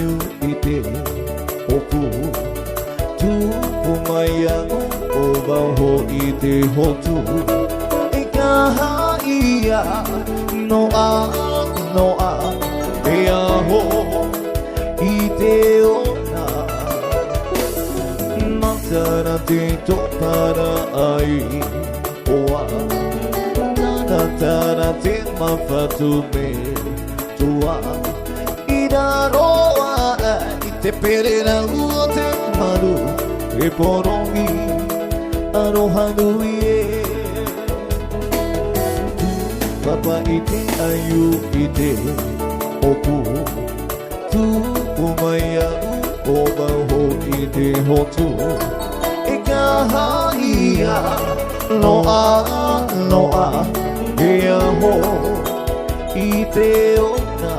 you ite oku tu umaya oba ho ite hotu ikahia noa ea ho ite ona matara te topara ai oa tara te mawhatu me tua Iraroa i te perera ua te maru e porongi aroha nui e Papa i te ayu i te oku Tu umai au o maho i te hotu E ka haia noa Ea ho i te ona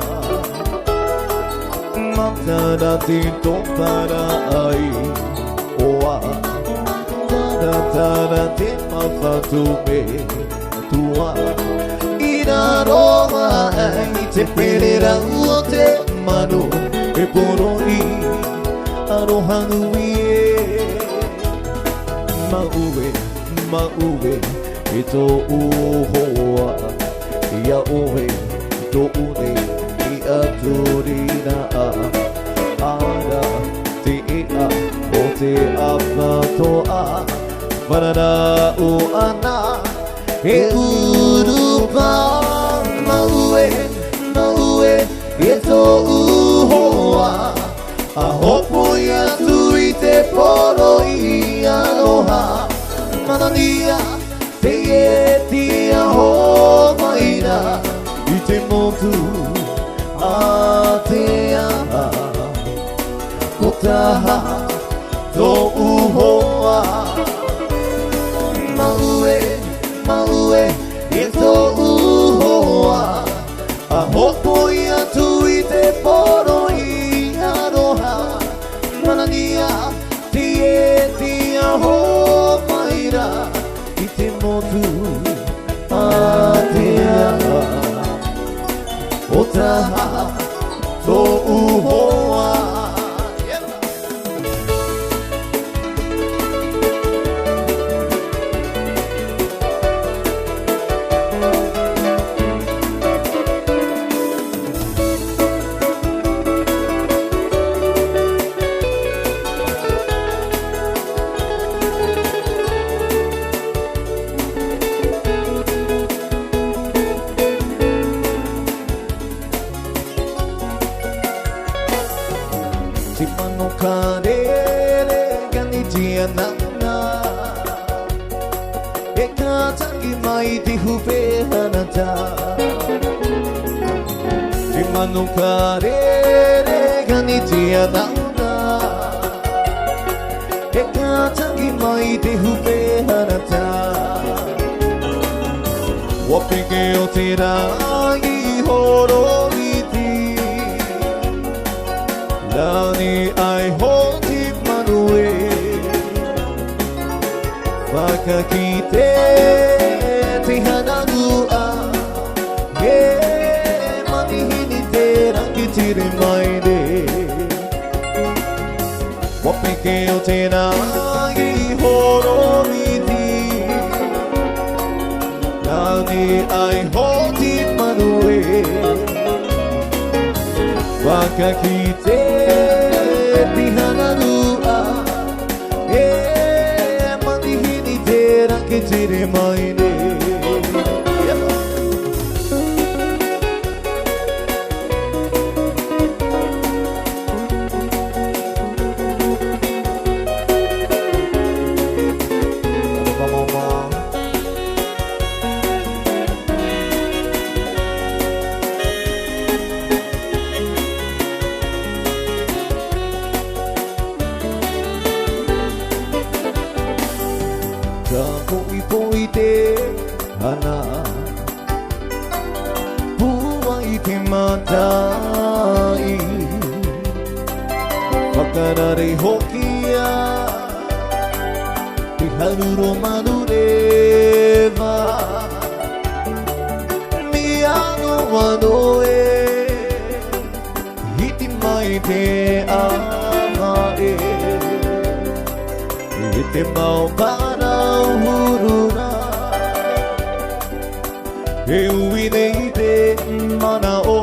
Matara te topara ai Oa Tara te mawhatu me tua Ira roa i te perera ua te manu E poroi aroha nui e Mauwe e tō uhoa Ia ohe tō une I aturina a Ara te ea o te awhatoa Marara o ana e urupa Mauwe e tō uhoa A hopo I atu I te poro I aloha Manania te e tia ho maina I te motu a te aha Ko taha tō uhoa Mauwe e tō uhoa A hopo I atu I te poro I aroha Manania te e tia ho maina I te motu a te aha O taha tō uhoa Timano karere ganitia nana E ka tangi mai te hupe hanata Timano karere ganitia nana E ka tangi mai te hupe hanata Wapike o te rangi horo Lani ai hoti manue Waka ki te hananua E manihini te rangi tiri mai re Wapike o te rangi hororiti Lani ai hoti manue Waka ki te pihananua E manihini te rangi tiri mai ne Poi te hana Pua I te matai Whakarare hokia Te haruro manurewa Mi ano wano e Hiti mai te amae I te mau mana uhurura E ui nei te mana o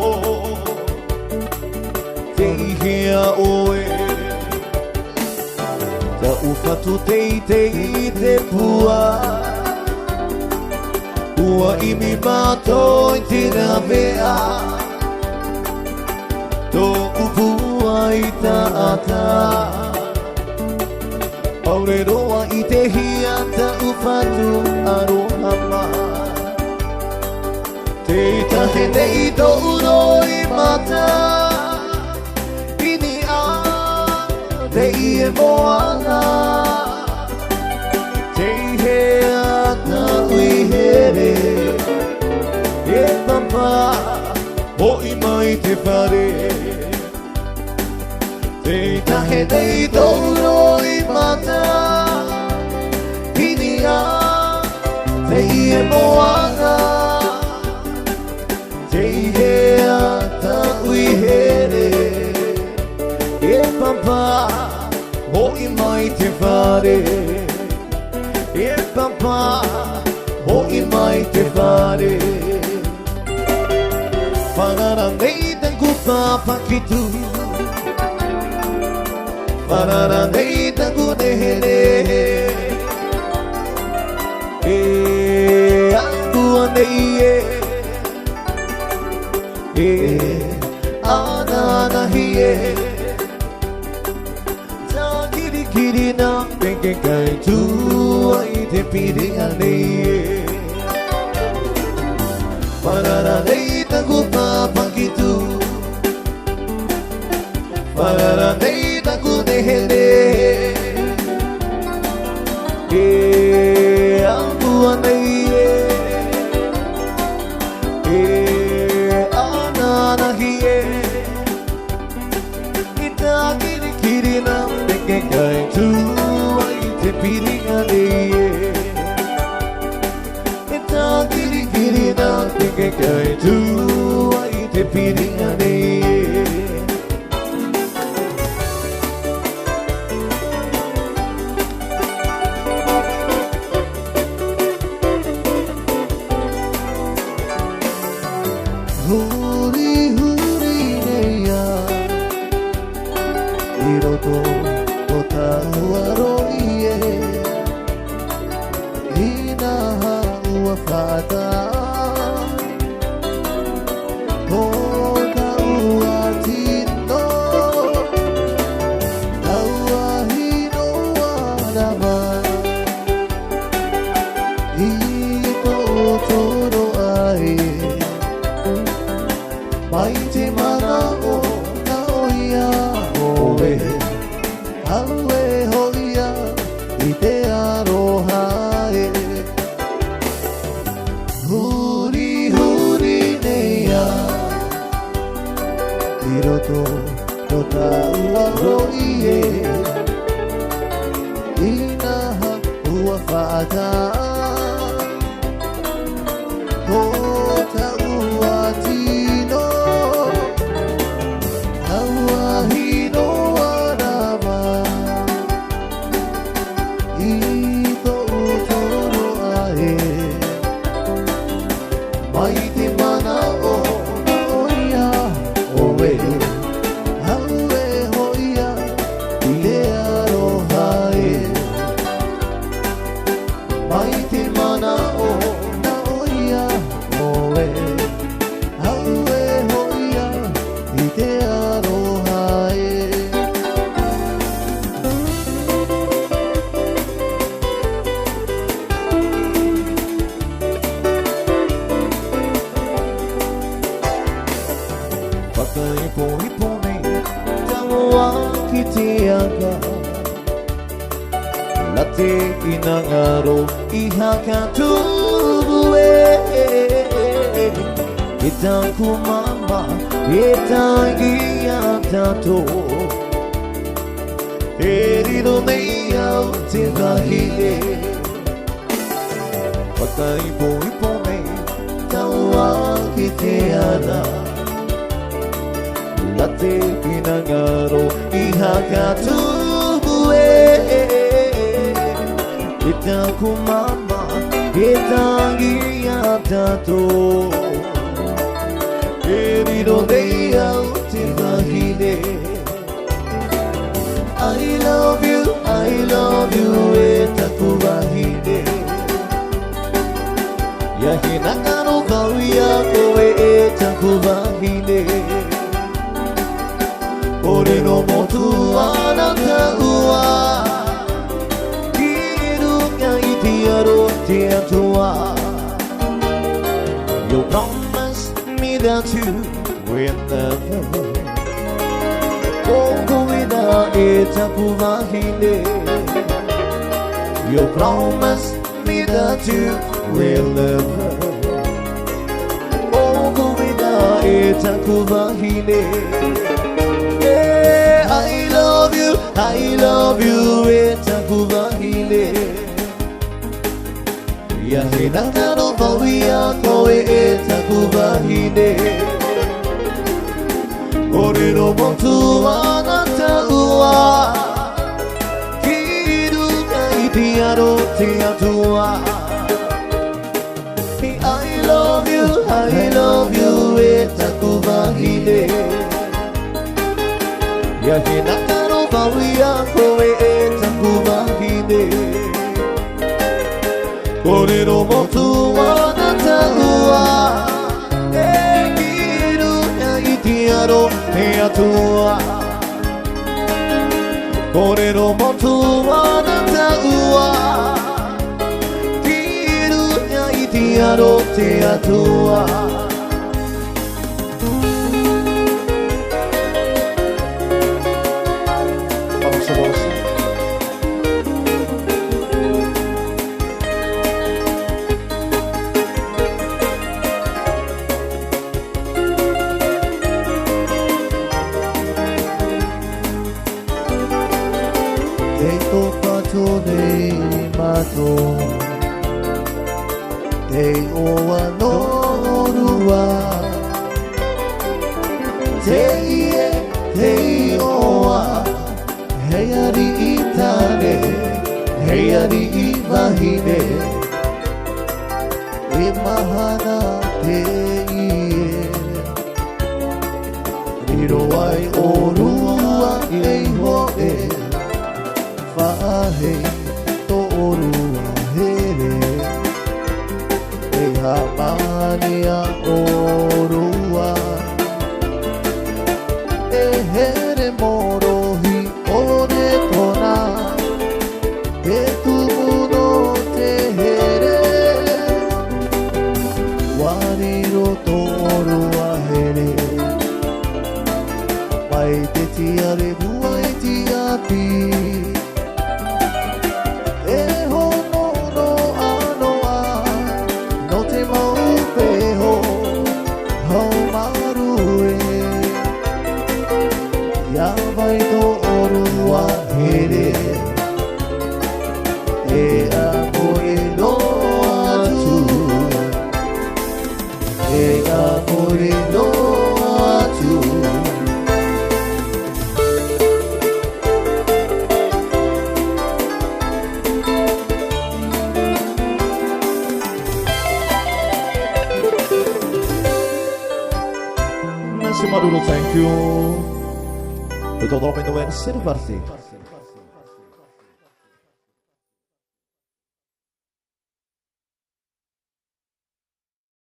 Te ihea oe Ta ufatu te i te pua Ua I mi mātou I tina mea Tōku pua I ta ata Aure roa I te hia ta ufatu arohama Te tahe nei tōuro I mata Ini a te I e moana Te hea ta ui here E pampa o I mai te whare Te tahe nei tōuro I mata Ini a te I e moana Te hea ta ui here E pampa o I mai te whare E pampa o I mai te whare Whanara nei te kupa pakitu Whanara nei te kunehere E angua nei E ananahi Ta kiri na peke kai tua I te piringa nei Whanara nei te kupa pakitu Whanara nei te kunehere E angua nei E ananahi I ta kiri na peke kai tua I te piringa nei E ta kiri na peke kai tua I te piringa nei Huri huri neia I roto o tāuaro ie I nā ua whata O ka ua tino Taua hino arama I ko toro ai Mai te mana o na oia oe Aue hoia I te aroha e Huri huri neia I roto o tāuaro ie I naha ua whaata O ta ua tino Taua hino arama I tō toro ae Mai te mana o na oia oe Aue hoia I te aroha e Mai te mana o na oia oe Aue hoia I te aroha e Whakaipo ipo nei Tamoa ki te anga Late I nga ngaro I haka tubu e E tanku mama E tangi a tato E riro nei au te wahine Whakaipo ipo nei Tamoa ki te ana Date inangaro ihakatubue itakumama itangiyatato eridodeya utivahide I love you itakubahide yahinangaro vauya koe itakubahide Ore no motu anata ua Kiru nga itiaro te atua You promised me that you will never Koko ina itakubahine You promised me that you will never Koko ina itakubahine I love you, itakubahine Yahinangaro vauya koe itakubahine Ore no motu anata ua Kiru ga itiaro te atua I love you, itakubahine Yahinangaro vauya koe itakubahine Ore no motu anata ua Kiru ga itiaro te atua Ore no motu anata ua Kiru ga itiaro te atua Te pato nei mato Te oa no rua Te ie, te oa Hei ari I tane Hei ari I wahine E mahana te ie Riro ai o rua e hoe Fahe to orua here E hamania orua E here morohi ore kona E tumuno te here Wariro to orua here Mai te tiare buai tiapi Vai to orua here E amore no atu E amore no atu Merci Maduro, thank you. Eu tô dormindo em City Party.